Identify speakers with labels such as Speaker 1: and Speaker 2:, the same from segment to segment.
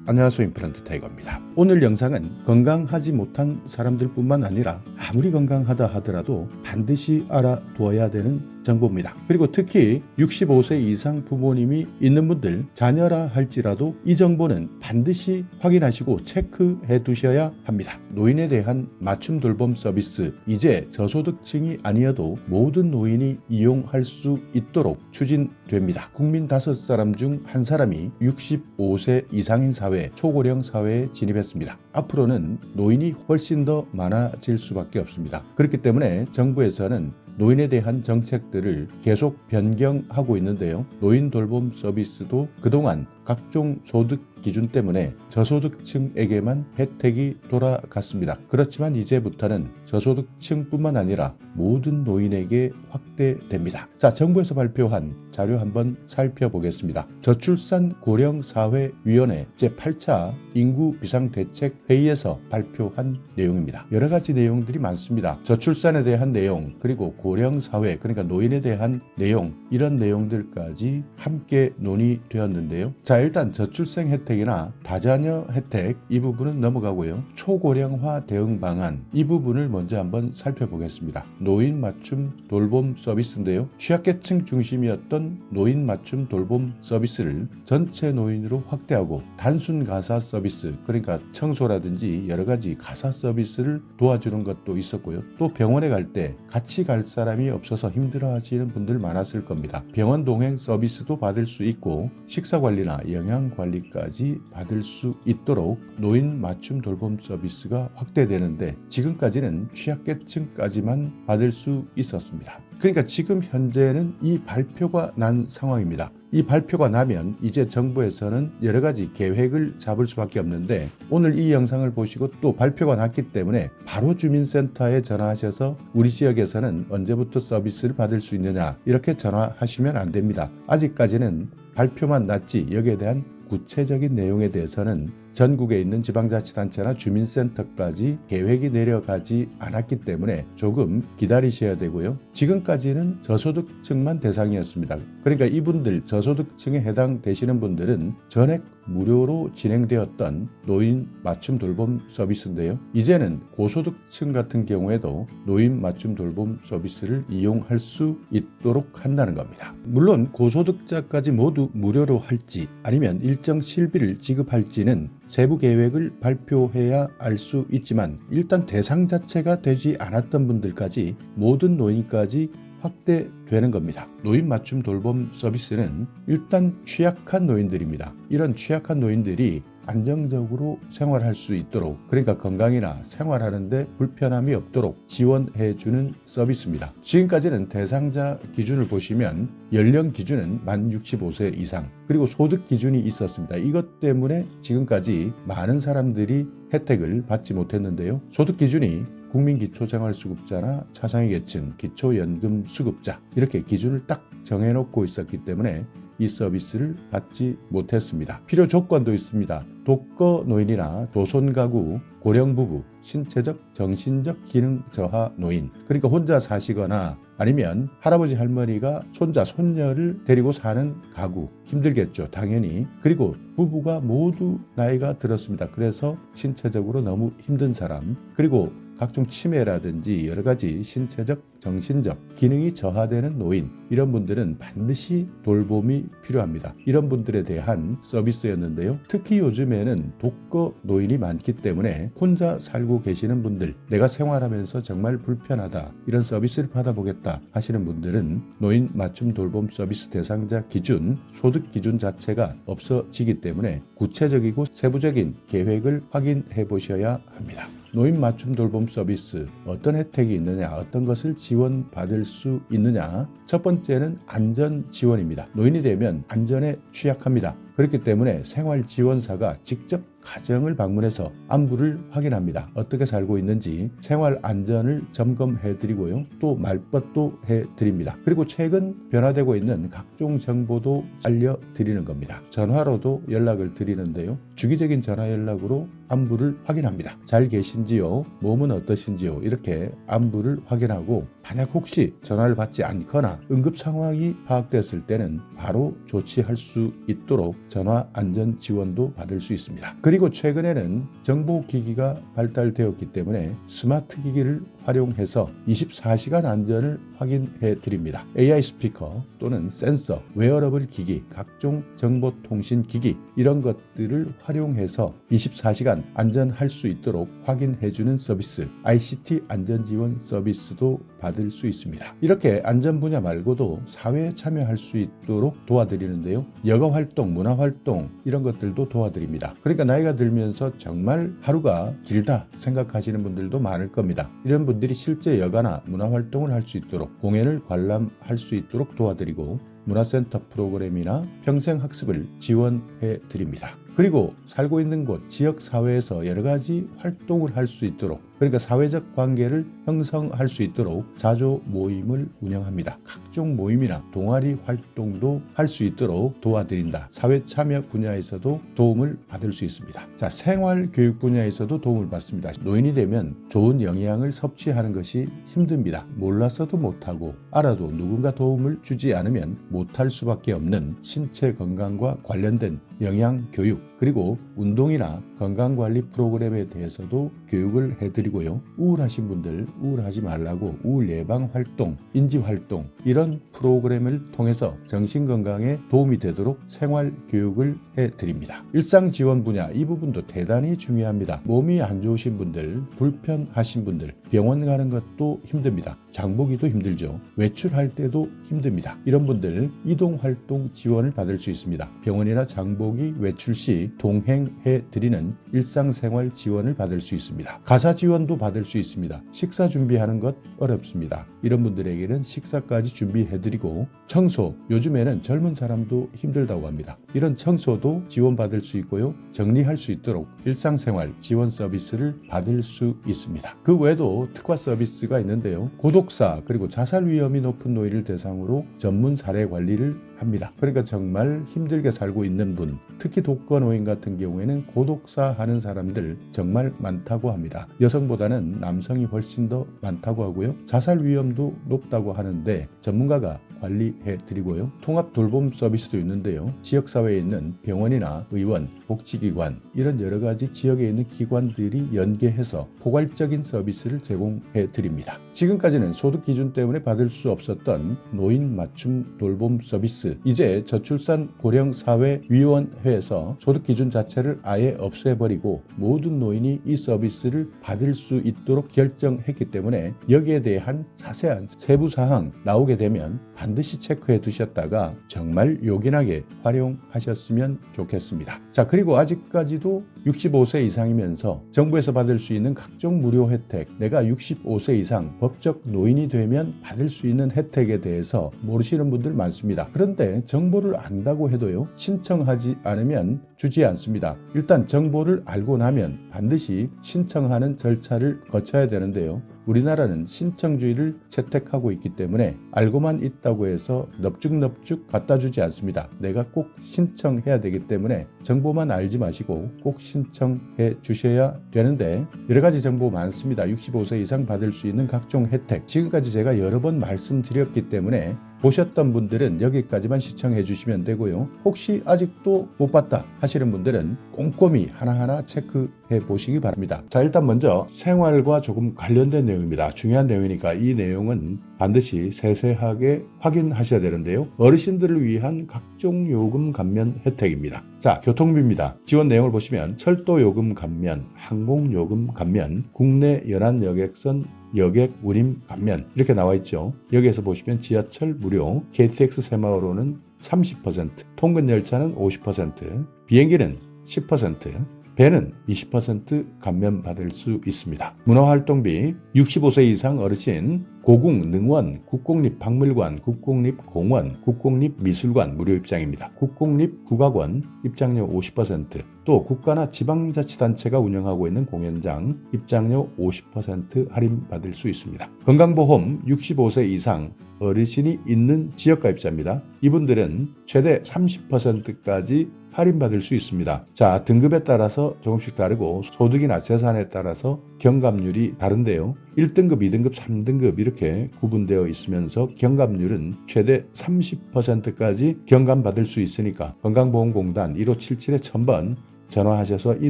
Speaker 1: 안녕하세요. 임플란트 타이거입니다. 오늘 영상은 건강하지 못한 사람들뿐만 아니라 아무리 건강하다 하더라도 반드시 알아두어야 되는 정보입니다. 그리고 특히 65세 이상 부모님이 있는 분들, 자녀라 할지라도 이 정보는 반드시 확인하시고 체크해 두셔야 합니다. 노인에 대한 맞춤 돌봄 서비스, 이제 저소득층이 아니어도 모든 노인이 이용할 수 있도록 추진됩니다. 국민 5사람 중 한 사람이 65세 이상인 사회, 초고령 사회에 진입했습니다. 앞으로는 노인이 훨씬 더 많아질 수밖에 없습니다. 그렇기 때문에 정부에서는 노인에 대한 정책들을 계속 변경하고 있는데요. 노인 돌봄 서비스도 그동안 각종 소득 기준 때문에 저소득층에게만 혜택이 돌아갔습니다. 그렇지만 이제부터는 저소득층뿐만 아니라 모든 노인에게 확대됩니다. 자, 정부에서 발표한 자료 한번 살펴보겠습니다. 저출산 고령사회위원회 제8차 인구 비상대책 회의에서 발표한 내용입니다. 여러 가지 내용들이 많습니다. 저출산에 대한 내용, 그리고 고령사회, 그러니까 노인에 대한 내용, 이런 내용들까지 함께 논의되었는데요. 자, 일단 저출생 혜택이나 다자녀 혜택, 이 부분은 넘어가고요. 초고령화 대응 방안, 이 부분을 먼저 한번 살펴보겠습니다. 노인 맞춤 돌봄 서비스인데요. 취약계층 중심이었던 노인 맞춤 돌봄 서비스를 전체 노인으로 확대하고 단순 가사 서비스, 그러니까 청소라든지 여러 가지 가사 서비스를 도와주는 것도 있었고요. 또 병원에 갈 때 같이 갈 사람이 없어서 힘들어하시는 분들 많았을 겁니다. 병원 동행 서비스도 받을 수 있고 식사 관리나 영양 관리까지 받을 수 있도록 노인 맞춤 돌봄 서비스가 확대되는데, 지금까지는 취약계층까지만 받을 수 있었습니다. 그러니까 지금 현재는 이 발표가 난 상황입니다. 이 발표가 나면 이제 정부에서는 여러 가지 계획을 잡을 수밖에 없는데, 오늘 이 영상을 보시고 또 발표가 났기 때문에 바로 주민센터에 전화하셔서 우리 지역에서는 언제부터 서비스를 받을 수 있느냐, 이렇게 전화하시면 안 됩니다. 아직까지는 발표만 났지 여기에 대한 구체적인 내용에 대해서는 전국에 있는 지방자치단체나 주민센터까지 계획이 내려가지 않았기 때문에 조금 기다리셔야 되고요. 지금까지는 저소득층만 대상이었습니다. 그러니까 이분들, 저소득층에 해당되시는 분들은 전액 무료로 진행되었던 노인 맞춤 돌봄 서비스인데요. 이제는 고소득층 같은 경우에도 노인 맞춤 돌봄 서비스를 이용할 수 있도록 한다는 겁니다. 물론 고소득자까지 모두 무료로 할지 아니면 일정 실비를 지급할지는 세부 계획을 발표해야 알 수 있지만, 일단 대상 자체가 되지 않았던 분들까지, 모든 노인까지 확대되는 겁니다. 노인 맞춤 돌봄 서비스는 일단 취약한 노인들입니다. 이런 취약한 노인들이 안정적으로 생활할 수 있도록, 그러니까 건강이나 생활하는데 불편함이 없도록 지원해주는 서비스입니다. 지금까지는 대상자 기준을 보시면 연령 기준은 만 65세 이상, 그리고 소득 기준이 있었습니다. 이것 때문에 지금까지 많은 사람들이 혜택을 받지 못했는데요. 소득 기준이 국민기초생활수급자나 차상위 계층, 기초연금수급자, 이렇게 기준을 딱 정해놓고 있었기 때문에 이 서비스를 받지 못했습니다. 필요 조건도 있습니다. 독거 노인이나 조손가구, 고령부부, 신체적, 정신적 기능 저하 노인, 그러니까 혼자 사시거나 아니면 할아버지 할머니가 손자, 손녀를 데리고 사는 가구, 힘들겠죠, 당연히. 그리고 부부가 모두 나이가 들었습니다. 그래서 신체적으로 너무 힘든 사람, 그리고 각종 치매라든지 여러 가지 신체적, 정신적 기능이 저하되는 노인, 이런 분들은 반드시 돌봄이 필요합니다. 이런 분들에 대한 서비스였는데요. 특히 요즘에는 독거 노인이 많기 때문에 혼자 살고 계시는 분들, 내가 생활하면서 정말 불편하다, 이런 서비스를 받아보겠다 하시는 분들은 노인 맞춤 돌봄 서비스 대상자 기준, 소득 기준 자체가 없어지기 때문에 구체적이고 세부적인 계획을 확인해 보셔야 합니다. 노인 맞춤 돌봄 서비스, 어떤 혜택이 있느냐, 어떤 것을 지원받을 수 있느냐. 첫 번째는 안전 지원입니다. 노인이 되면 안전에 취약합니다. 그렇기 때문에 생활지원사가 직접 가정을 방문해서 안부를 확인합니다. 어떻게 살고 있는지 생활 안전을 점검해드리고요. 또 말벗도 해드립니다. 그리고 최근 변화되고 있는 각종 정보도 알려드리는 겁니다. 전화로도 연락을 드리는데요. 주기적인 전화 연락으로 안부를 확인합니다. 잘 계신지요? 몸은 어떠신지요? 이렇게 안부를 확인하고 만약 혹시 전화를 받지 않거나 응급 상황이 파악됐을 때는 바로 조치할 수 있도록 전화 안전 지원도 받을 수 있습니다. 그리고 최근에는 정보기기가 발달되었기 때문에 스마트 기기를 활용해서 24시간 안전을 확인해 드립니다. AI 스피커 또는 센서, 웨어러블 기기, 각종 정보통신 기기 이런 것들을 활용해서 24시간 안전할 수 있도록 확인해주는 서비스, ICT 안전지원 서비스도 받을 수 있습니다. 이렇게 안전 분야 말고도 사회에 참여할 수 있도록 도와드리는데요. 여가활동, 문화활동 이런 것들도 도와드립니다. 그러니까 나이가 들면서 정말 하루가 길다 생각하시는 분들도 많을 겁니다. 이런 분들이 실제 여가나 문화활동을 할 수 있도록 공연을 관람할 수 있도록 도와드리고 문화센터 프로그램이나 평생학습을 지원해 드립니다. 그리고 살고 있는 곳, 지역사회에서 여러 가지 활동을 할 수 있도록, 그러니까 사회적 관계를 형성할 수 있도록 자조 모임을 운영합니다. 각종 모임이나 동아리 활동도 할 수 있도록 도와드린다. 사회 참여 분야에서도 도움을 받을 수 있습니다. 자, 생활교육 분야에서도 도움을 받습니다. 노인이 되면 좋은 영양을 섭취하는 것이 힘듭니다. 몰라서도 못하고 알아도 누군가 도움을 주지 않으면 못할 수밖에 없는 신체 건강과 관련된 영양 교육, 그리고 운동이나 건강관리 프로그램에 대해서도 교육을 해드리고요. 우울하신 분들 우울하지 말라고 우울 예방 활동, 인지 활동 이런 프로그램을 통해서 정신건강에 도움이 되도록 생활 교육을 해드립니다. 일상지원 분야 이 부분도 대단히 중요합니다. 몸이 안 좋으신 분들, 불편하신 분들 병원 가는 것도 힘듭니다. 장보기도 힘들죠. 외출할 때도 힘듭니다. 이런 분들 이동활동 지원을 받을 수 있습니다. 병원이나 장보기 외출 시 동행해 드리는 일상생활 지원을 받을 수 있습니다. 가사 지원도 받을 수 있습니다. 식사 준비하는 것 어렵습니다. 이런 분들에게는 식사까지 준비해 드리고 청소, 요즘에는 젊은 사람도 힘들다고 합니다. 이런 청소도 지원받을 수 있고요. 정리할 수 있도록 일상생활 지원 서비스를 받을 수 있습니다. 그 외에도 특화 서비스가 있는데요. 고독사 그리고 자살 위험이 높은 노인을 대상으로 전문 사례 관리를 합니다. 그러니까 정말 힘들게 살고 있는 분, 특히 독거노인 같은 경우에는 고독사 하는 사람들 정말 많다고 합니다. 여성보다는 남성이 훨씬 더 많다고 하고요. 자살 위험도 높다고 하는데 전문가가 관리해 드리고요. 통합 돌봄 서비스도 있는데요. 지역사회에 있는 병원이나 의원, 복지기관 이런 여러 가지 지역에 있는 기관들이 연계해서 포괄적인 서비스를 제공해 드립니다. 지금까지는 소득 기준 때문에 받을 수 없었던 노인 맞춤 돌봄 서비스, 이제 저출산 고령사회위원회에서 소득 기준 자체를 아예 없애버리고 모든 노인이 이 서비스를 받을 수 있도록 결정했기 때문에 여기에 대한 자세한 세부사항 나오게 되면 반드시 체크해 두셨다가 정말 요긴하게 활용하셨으면 좋겠습니다. 자, 그리고 아직까지도 65세 이상이면서 정부에서 받을 수 있는 각종 무료 혜택, 내가 65세 이상 법적 노인이 되면 받을 수 있는 혜택에 대해서 모르시는 분들 많습니다. 그런데 정보를 안다고 해도요, 신청하지 않으면 주지 않습니다. 일단 정보를 알고 나면 반드시 신청하는 절차를 거쳐야 되는데요. 우리나라는 신청주의를 채택하고 있기 때문에 알고만 있다고 해서 넙죽넙죽 갖다 주지 않습니다. 내가 꼭 신청해야 되기 때문에 정보만 알지 마시고 꼭 신청해 주셔야 되는데 여러 가지 정보 많습니다. 65세 이상 받을 수 있는 각종 혜택, 지금까지 제가 여러 번 말씀드렸기 때문에 보셨던 분들은 여기까지만 시청해 주시면 되고요. 혹시 아직도 못 봤다 하시는 분들은 꼼꼼히 하나하나 체크해 보시기 바랍니다. 자, 일단 먼저 생활과 조금 관련된 내용입니다. 중요한 내용이니까 이 내용은 반드시 세세하게 확인하셔야 되는데요. 어르신들을 위한 각종 요금 감면 혜택입니다. 자, 교통비입니다. 지원 내용을 보시면 철도 요금 감면, 항공 요금 감면, 국내 연안 여객선 여객 운임 감면 이렇게 나와 있죠. 여기에서 보시면 지하철 무료, KTX 새마을호는 30%, 통근 열차는 50%, 비행기는 10%, 배는 20% 감면 받을 수 있습니다. 문화활동비 65세 이상 어르신 고궁, 능원, 국공립박물관, 국공립공원, 국공립미술관 무료 입장입니다. 국공립국악원 입장료 50%, 또 국가나 지방자치단체가 운영하고 있는 공연장 입장료 50% 할인받을 수 있습니다. 건강보험 65세 이상 어르신이 있는 지역가입자입니다. 이분들은 최대 30%까지 할인받을 수 있습니다. 자, 등급에 따라서 조금씩 다르고 소득이나 재산에 따라서 경감률이 다른데요. 1등급, 2등급, 3등급 이렇게 구분되어 있으면서 경감률은 최대 30%까지 경감받을 수 있으니까 건강보험공단 1577-1000번 전화하셔서 이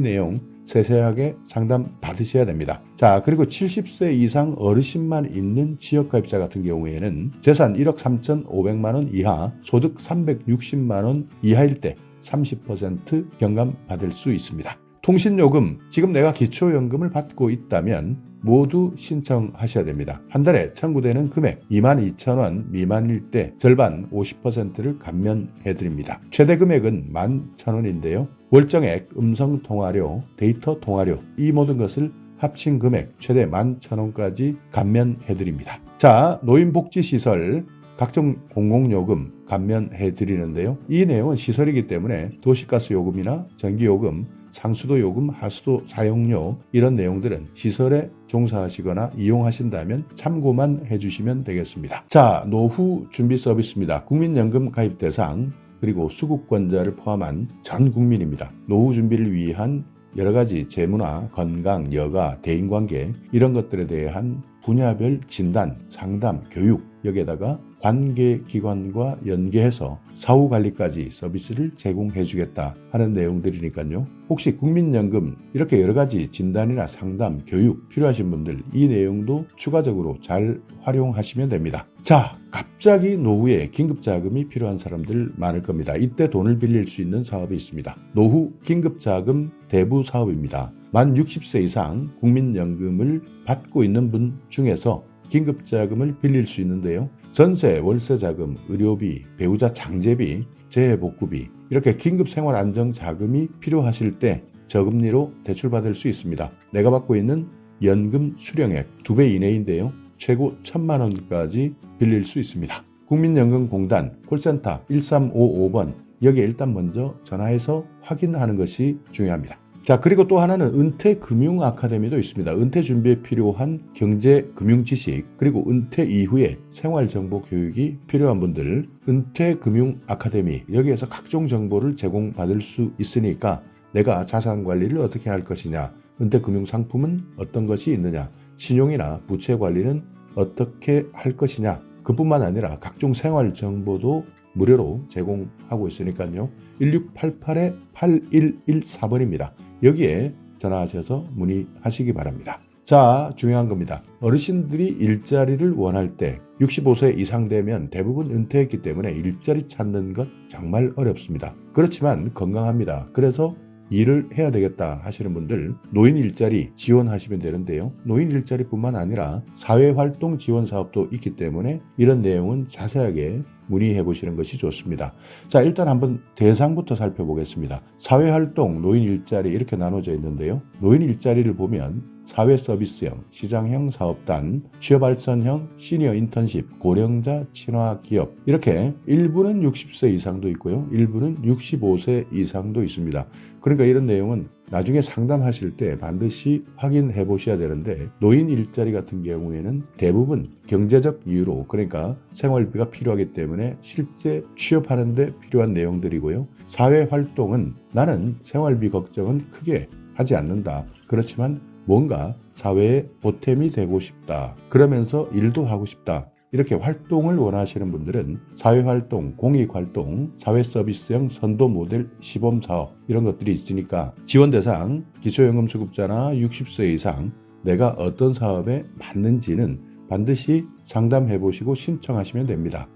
Speaker 1: 내용 세세하게 상담 받으셔야 됩니다. 자, 그리고 70세 이상 어르신만 있는 지역가입자 같은 경우에는 재산 1억 3,500만 원 이하, 소득 360만 원 이하일 때 30% 경감 받을 수 있습니다. 통신요금, 지금 내가 기초연금을 받고 있다면 모두 신청하셔야 됩니다. 한 달에 청구되는 금액 22,000원 미만일 때 절반 50%를 감면해드립니다. 최대 금액은 11,000원인데요. 월정액, 음성통화료, 데이터 통화료 이 모든 것을 합친 금액 최대 11,000원까지 감면해드립니다. 자, 노인복지시설 각종 공공요금 감면해드리는데요. 이 내용은 시설이기 때문에 도시가스 요금이나 전기요금, 상수도 요금, 하수도 사용료 이런 내용들은 시설에 종사하시거나 이용하신다면 참고만 해주시면 되겠습니다. 자, 노후 준비 서비스입니다. 국민연금 가입 대상 그리고 수급권자를 포함한 전 국민입니다. 노후 준비를 위한 여러 가지 재무나 건강, 여가, 대인관계 이런 것들에 대한 분야별 진단, 상담, 교육 여기에다가 관계기관과 연계해서 사후관리까지 서비스를 제공해주겠다 하는 내용들이니까요. 혹시 국민연금 이렇게 여러 가지 진단이나 상담, 교육 필요하신 분들 이 내용도 추가적으로 잘 활용하시면 됩니다. 자, 갑자기 노후에 긴급자금이 필요한 사람들 많을 겁니다. 이때 돈을 빌릴 수 있는 사업이 있습니다. 노후 긴급자금 대부 사업입니다. 만 60세 이상 국민연금을 받고 있는 분 중에서 긴급자금을 빌릴 수 있는데요. 전세, 월세자금, 의료비, 배우자 장제비, 재해복구비 이렇게 긴급생활안정자금이 필요하실 때 저금리로 대출받을 수 있습니다. 내가 받고 있는 연금 수령액 2배 이내인데요. 최고 1,000만 원까지 빌릴 수 있습니다. 국민연금공단 콜센터 1355번 여기에 일단 먼저 전화해서 확인하는 것이 중요합니다. 자, 그리고 또 하나는 은퇴금융 아카데미도 있습니다. 은퇴 준비에 필요한 경제 금융 지식 그리고 은퇴 이후에 생활 정보 교육이 필요한 분들 은퇴금융 아카데미 여기에서 각종 정보를 제공받을 수 있으니까 내가 자산 관리를 어떻게 할 것이냐, 은퇴금융 상품은 어떤 것이 있느냐, 신용이나 부채 관리는 어떻게 할 것이냐 그뿐만 아니라 각종 생활 정보도 무료로 제공하고 있으니까요. 1688-8114번입니다. 여기에 전화하셔서 문의하시기 바랍니다. 자, 중요한 겁니다. 어르신들이 일자리를 원할 때 65세 이상 되면 대부분 은퇴했기 때문에 일자리 찾는 것 정말 어렵습니다. 그렇지만 건강합니다. 그래서 일을 해야 되겠다 하시는 분들 노인 일자리 지원하시면 되는데요. 노인 일자리뿐만 아니라 사회활동 지원 사업도 있기 때문에 이런 내용은 자세하게 문의해 보시는 것이 좋습니다. 자, 일단 한번 대상부터 살펴보겠습니다. 사회활동, 노인 일자리 이렇게 나눠져 있는데요. 노인 일자리를 보면 사회서비스형, 시장형 사업단, 취업발전형, 시니어 인턴십, 고령자 친화 기업 이렇게 일부는 60세 이상도 있고요. 일부는 65세 이상도 있습니다. 그러니까 이런 내용은 나중에 상담하실 때 반드시 확인해 보셔야 되는데 노인 일자리 같은 경우에는 대부분 경제적 이유로 그러니까 생활비가 필요하기 때문에 실제 취업하는 데 필요한 내용들이고요. 사회활동은 나는 생활비 걱정은 크게 하지 않는다. 그렇지만 뭔가 사회에 보탬이 되고 싶다. 그러면서 일도 하고 싶다. 이렇게 활동을 원하시는 분들은 사회활동, 공익활동, 사회서비스형 선도 모델 시범사업 이런 것들이 있으니까 지원 대상 기초연금 수급자나 60세 이상 내가 어떤 사업에 맞는지는 반드시 상담해 보시고 신청하시면 됩니다.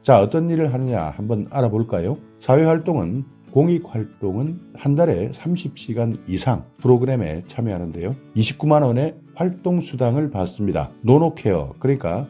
Speaker 1: 자, 어떤 일을 하느냐 한번 알아볼까요? 사회활동은 공익활동은 한 달에 30시간 이상 프로그램에 참여하는데요. 29만 원의 활동수당을 받습니다. 노노케어, 그러니까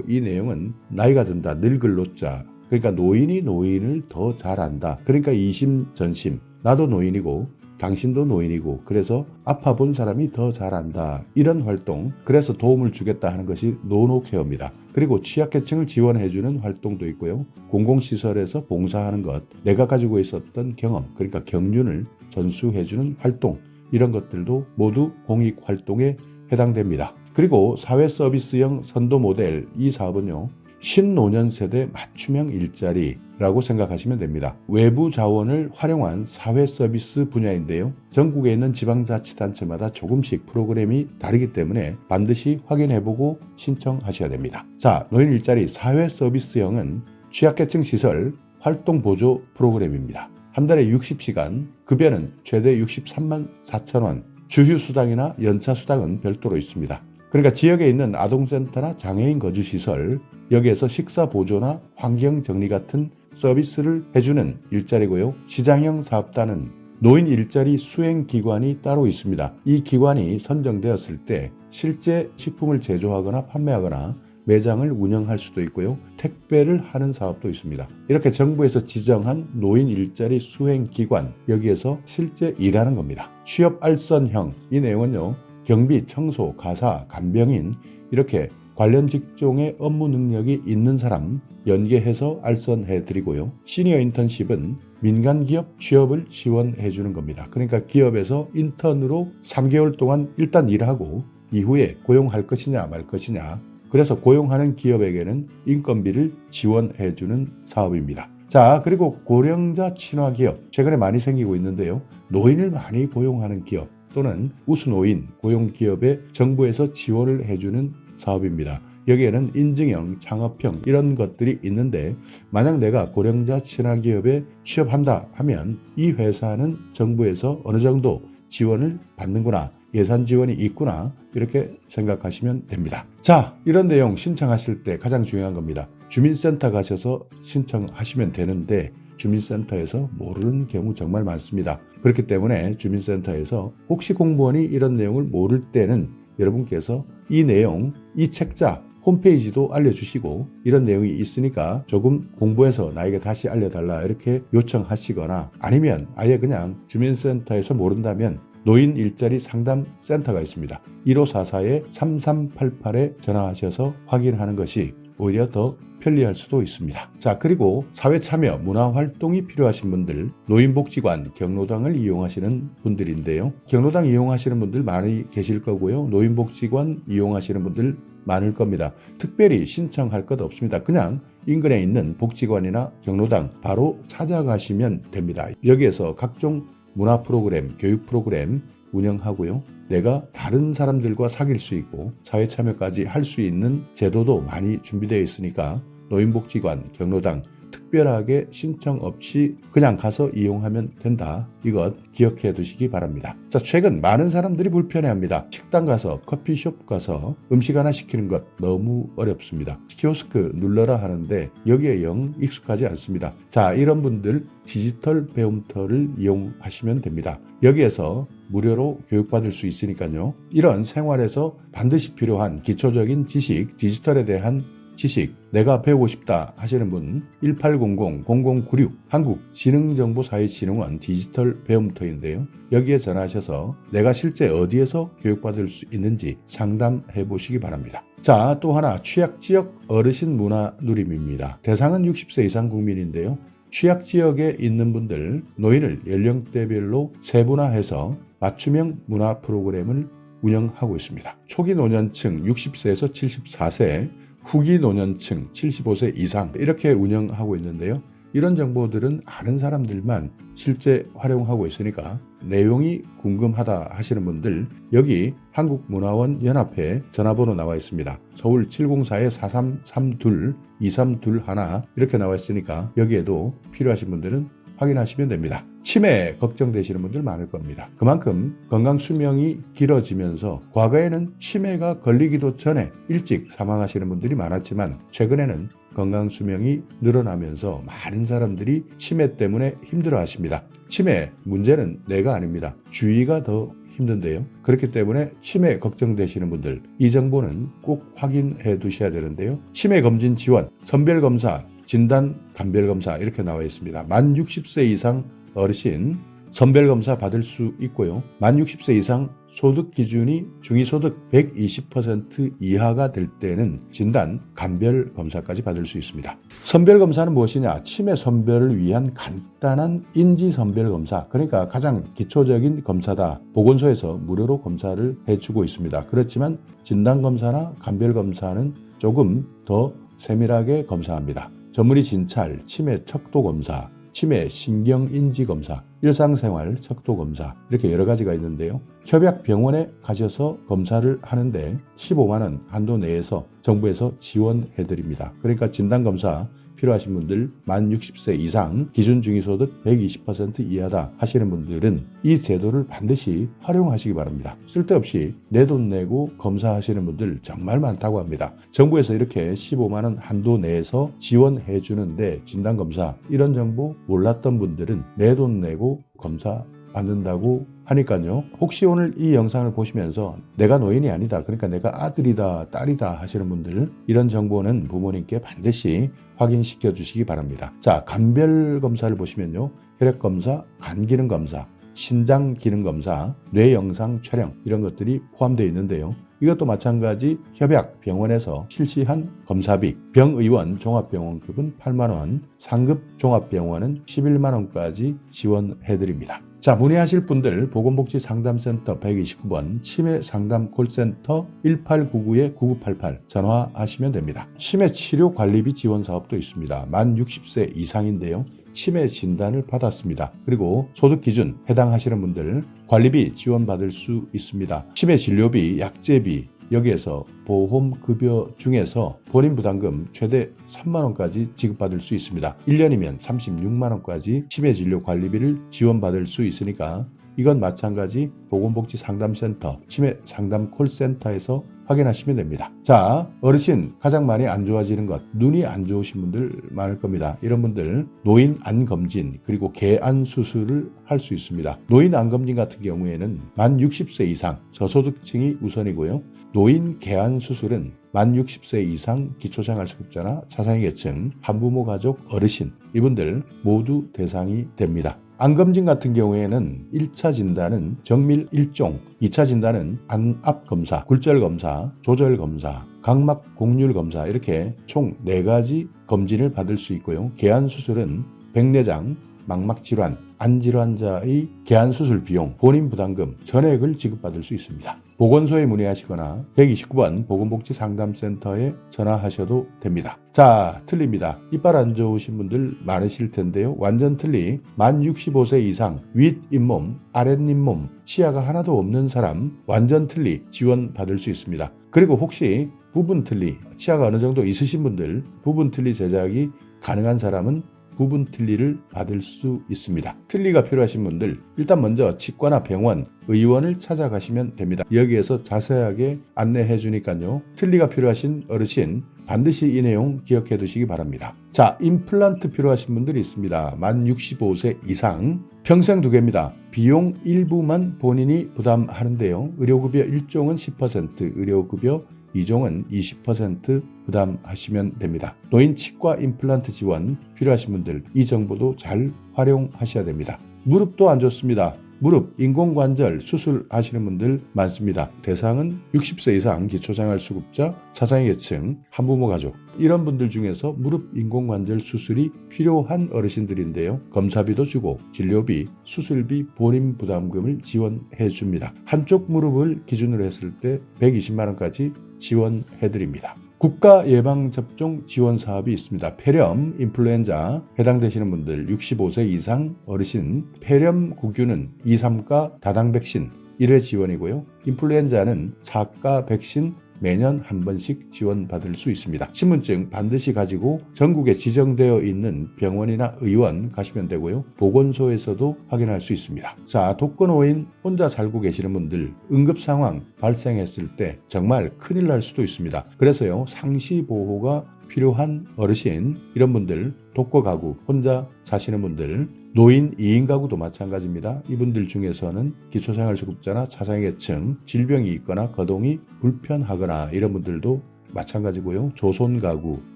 Speaker 1: 이 내용은 나이가 든다, 늙을 노자. 그러니까 노인이 노인을 더 잘 안다. 그러니까 이심전심, 나도 노인이고 당신도 노인이고 그래서 아파본 사람이 더 잘 안다. 이런 활동, 그래서 도움을 주겠다 하는 것이 노노케어입니다. 그리고 취약계층을 지원해주는 활동도 있고요. 공공시설에서 봉사하는 것, 내가 가지고 있었던 경험, 그러니까 경륜을 전수해주는 활동, 이런 것들도 모두 공익활동에 해당됩니다. 그리고 사회서비스형 선도 모델, 이 사업은요, 신노년 세대 맞춤형 일자리라고 생각하시면 됩니다. 외부 자원을 활용한 사회 서비스 분야인데요. 전국에 있는 지방자치단체마다 조금씩 프로그램이 다르기 때문에 반드시 확인해보고 신청하셔야 됩니다. 자, 노인 일자리 사회 서비스형은 취약계층 시설 활동 보조 프로그램입니다. 한 달에 60시간, 급여는 최대 63만 4천 원, 주휴수당이나 연차수당은 별도로 있습니다. 그러니까 지역에 있는 아동센터나 장애인 거주시설, 여기에서 식사 보조나 환경 정리 같은 서비스를 해주는 일자리고요. 시장형 사업단은 노인 일자리 수행기관이 따로 있습니다. 이 기관이 선정되었을 때 실제 식품을 제조하거나 판매하거나 매장을 운영할 수도 있고요. 택배를 하는 사업도 있습니다. 이렇게 정부에서 지정한 노인 일자리 수행기관, 여기에서 실제 일하는 겁니다. 취업 알선형, 이 내용은요. 경비, 청소, 가사, 간병인 이렇게 관련 직종의 업무 능력이 있는 사람 연계해서 알선해드리고요. 시니어 인턴십은 민간기업 취업을 지원해주는 겁니다. 그러니까 기업에서 인턴으로 3개월 동안 일단 일하고 이후에 고용할 것이냐 말 것이냐, 그래서 고용하는 기업에게는 인건비를 지원해주는 사업입니다. 자, 그리고 고령자 친화기업, 최근에 많이 생기고 있는데요. 노인을 많이 고용하는 기업 또는 우수노인 고용기업에 정부에서 지원을 해주는 사업입니다. 여기에는 인증형, 창업형 이런 것들이 있는데, 만약 내가 고령자 친화기업에 취업한다 하면 이 회사는 정부에서 어느 정도 지원을 받는구나, 예산 지원이 있구나, 이렇게 생각하시면 됩니다. 자, 이런 내용 신청하실 때 가장 중요한 겁니다. 주민센터 가셔서 신청하시면 되는데 주민센터에서 모르는 경우 정말 많습니다. 그렇기 때문에 주민센터에서 혹시 공무원이 이런 내용을 모를 때는 여러분께서 이 내용, 이 책자 홈페이지도 알려주시고 이런 내용이 있으니까 조금 공부해서 나에게 다시 알려달라 이렇게 요청하시거나, 아니면 아예 그냥 주민센터에서 모른다면 노인 일자리 상담센터가 있습니다. 1544-3388에 전화하셔서 확인하는 것이 오히려 더 편리할 수도 있습니다. 자, 그리고 사회참여, 문화활동이 필요하신 분들, 노인복지관, 경로당을 이용하시는 분들인데요. 경로당 이용하시는 분들 많이 계실 거고요. 노인복지관 이용하시는 분들 많을 겁니다. 특별히 신청할 것 없습니다. 그냥 인근에 있는 복지관이나 경로당 바로 찾아가시면 됩니다. 여기에서 각종 문화 프로그램, 교육 프로그램 운영하고요. 내가 다른 사람들과 사귈 수 있고 사회 참여까지 할 수 있는 제도도 많이 준비되어 있으니까 노인복지관, 경로당 특별하게 신청 없이 그냥 가서 이용하면 된다. 이것 기억해 두시기 바랍니다. 자, 최근 많은 사람들이 불편해합니다. 식당 가서, 커피숍 가서 음식 하나 시키는 것 너무 어렵습니다. 키오스크 눌러라 하는데 여기에 영 익숙하지 않습니다. 자, 이런 분들 디지털 배움터를 이용하시면 됩니다. 여기에서 무료로 교육받을 수 있으니까요. 이런 생활에서 반드시 필요한 기초적인 지식, 디지털에 대한 지식, 내가 배우고 싶다 하시는 분 1800-0096 한국지능정보사회진흥원 디지털 배움터인데요. 여기에 전화하셔서 내가 실제 어디에서 교육받을 수 있는지 상담해 보시기 바랍니다. 자, 또 하나 취약지역 어르신 문화 누림입니다. 대상은 60세 이상 국민인데요. 취약지역에 있는 분들, 노인을 연령대별로 세분화해서 맞춤형 문화 프로그램을 운영하고 있습니다. 초기 노년층 60세에서 74세, 후기 노년층 75세 이상 이렇게 운영하고 있는데요. 이런 정보들은 아는 사람들만 실제 활용하고 있으니까 내용이 궁금하다 하시는 분들, 여기 한국문화원 연합회 전화번호 나와 있습니다. 서울 704-4332-2321 이렇게 나와 있으니까 여기에도 필요하신 분들은 확인하시면 됩니다. 치매 걱정되시는 분들 많을 겁니다. 그만큼 건강 수명이 길어지면서 과거에는 치매가 걸리기도 전에 일찍 사망하시는 분들이 많았지만 최근에는 건강 수명이 늘어나면서 많은 사람들이 치매 때문에 힘들어하십니다. 치매 문제는 내가 아닙니다. 주위가 더 힘든데요. 그렇기 때문에 치매 걱정되시는 분들, 이 정보는 꼭 확인해 두셔야 되는데요. 치매 검진 지원, 선별검사, 진단, 감별검사 이렇게 나와 있습니다. 만 60세 이상 어르신 선별검사 받을 수 있고요. 만 60세 이상 소득 기준이 중위소득 120% 이하가 될 때는 진단, 감별검사까지 받을 수 있습니다. 선별검사는 무엇이냐? 치매 선별을 위한 간단한 인지선별검사, 그러니까 가장 기초적인 검사다. 보건소에서 무료로 검사를 해주고 있습니다. 그렇지만 진단검사나 감별검사는 조금 더 세밀하게 검사합니다. 전문의 진찰, 치매 척도 검사, 치매 신경인지 검사, 일상생활 척도 검사 이렇게 여러 가지가 있는데요. 협약병원에 가셔서 검사를 하는데 15만 원 한도 내에서 정부에서 지원해드립니다. 그러니까 진단검사 필요하신 분들 만 60세 이상 기준 중위소득 120% 이하다 하시는 분들은 이 제도를 반드시 활용하시기 바랍니다. 쓸데없이 내 돈 내고 검사하시는 분들 정말 많다고 합니다. 정부에서 이렇게 15만 원 한도 내에서 지원해 주는데 진단검사 이런 정보 몰랐던 분들은 내 돈 내고 검사 받는다고 하니까요. 혹시 오늘 이 영상을 보시면서 내가 노인이 아니다, 그러니까 내가 아들이다 딸이다 하시는 분들 이런 정보는 부모님께 반드시 확인시켜 주시기 바랍니다. 자, 간별 검사를 보시면요. 혈액검사, 간기능검사, 신장기능검사, 뇌영상 촬영 이런 것들이 포함되어 있는데요. 이것도 마찬가지 협약 병원에서 실시한 검사비, 병의원 종합병원급은 8만 원, 상급 종합병원은 11만 원까지 지원해드립니다. 자, 문의하실 분들 보건복지상담센터 129번 치매상담 콜센터 1899-9988 전화하시면 됩니다. 치매치료관리비 지원사업도 있습니다. 만 60세 이상인데요. 치매 진단을 받았습니다. 그리고 소득기준 해당하시는 분들 관리비 지원받을 수 있습니다. 치매 진료비, 약제비 여기에서 보험급여 중에서 본인 부담금 최대 3만 원까지 지급받을 수 있습니다. 1년이면 36만 원까지 치매진료 관리비를 지원받을 수 있으니까 이건 마찬가지 보건복지상담센터, 치매상담 콜센터에서 확인하시면 됩니다. 자, 어르신 가장 많이 안 좋아지는 것, 눈이 안 좋으신 분들 많을 겁니다. 이런 분들 노인 안검진 그리고 개안 수술을 할 수 있습니다. 노인 안검진 같은 경우에는 만 60세 이상 저소득층이 우선이고요. 노인 개안 수술은 만 60세 이상 기초생활수급자나 차상위계층, 한부모 가족, 어르신 이분들 모두 대상이 됩니다. 안검진 같은 경우에는 1차 진단은 정밀 1종, 2차 진단은 안압검사, 굴절검사, 조절검사, 각막 곡률검사 이렇게 총 4가지 검진을 받을 수 있고요. 개안수술은 백내장, 망막질환, 안질환자의 개안수술 비용, 본인 부담금, 전액을 지급받을 수 있습니다. 보건소에 문의하시거나 129번 보건복지상담센터에 전화하셔도 됩니다. 자, 틀립니다. 이빨 안 좋으신 분들 많으실 텐데요. 완전 틀리 만 65세 이상 윗 잇몸, 아랫 잇몸, 치아가 하나도 없는 사람 완전 틀리 지원받을 수 있습니다. 그리고 혹시 부분 틀리, 치아가 어느 정도 있으신 분들 부분 틀리 제작이 가능한 사람은 부분 틀니를 받을 수 있습니다. 틀니가 필요하신 분들 일단 먼저 치과나 병원, 의원을 찾아가시면 됩니다. 여기에서 자세하게 안내해 주니까요. 틀니가 필요하신 어르신 반드시 이 내용 기억해 두시기 바랍니다. 자, 임플란트 필요하신 분들이 있습니다. 만 65세 이상 평생 2개입니다. 비용 일부만 본인이 부담하는데요. 의료급여 1종은 10%, 의료급여 2종은 20% 부담하시면 됩니다. 노인 치과 임플란트 지원 필요하신 분들 이 정보도 잘 활용하셔야 됩니다. 무릎도 안 좋습니다. 무릎, 인공관절 수술하시는 분들 많습니다. 대상은 60세 이상 기초생활수급자, 차상위계층, 한부모 가족 이런 분들 중에서 무릎 인공관절 수술이 필요한 어르신들인데요. 검사비도 주고 진료비, 수술비, 본인 부담금을 지원해 줍니다. 한쪽 무릎을 기준으로 했을 때 120만 원까지 지원해드립니다. 국가 예방접종 지원 사업이 있습니다. 폐렴, 인플루엔자 해당되시는 분들 65세 이상 어르신 폐렴 구균은 2, 3가 다당 백신 1회 지원이고요. 인플루엔자는 4가 백신 매년 한 번씩 지원받을 수 있습니다. 신분증 반드시 가지고 전국에 지정되어 있는 병원이나 의원 가시면 되고요. 보건소에서도 확인할 수 있습니다. 자, 독거노인 혼자 살고 계시는 분들 응급 상황 발생했을 때 정말 큰일 날 수도 있습니다. 그래서요, 상시 보호가 필요한 어르신 이런 분들, 독거 가구 혼자 사시는 분들, 노인 2인 가구도 마찬가지입니다. 이분들 중에서는 기초생활수급자나 차상위계층, 질병이 있거나 거동이 불편하거나 이런 분들도 마찬가지고요. 조손 가구,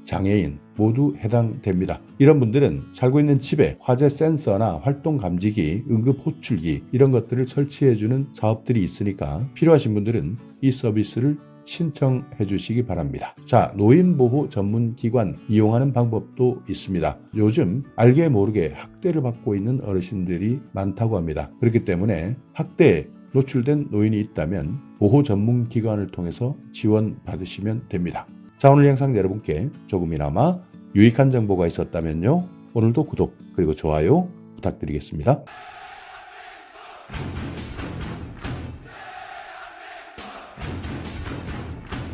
Speaker 1: 장애인 모두 해당됩니다. 이런 분들은 살고 있는 집에 화재 센서나 활동 감지기, 응급 호출기 이런 것들을 설치해주는 사업들이 있으니까 필요하신 분들은 이 서비스를 신청해 주시기 바랍니다. 자, 노인보호 전문기관 이용하는 방법도 있습니다. 요즘 알게 모르게 학대를 받고 있는 어르신들이 많다고 합니다. 그렇기 때문에 학대에 노출된 노인이 있다면 보호 전문기관을 통해서 지원받으시면 됩니다. 자, 오늘 영상 여러분께 조금이나마 유익한 정보가 있었다면요. 오늘도 구독 그리고 좋아요 부탁드리겠습니다.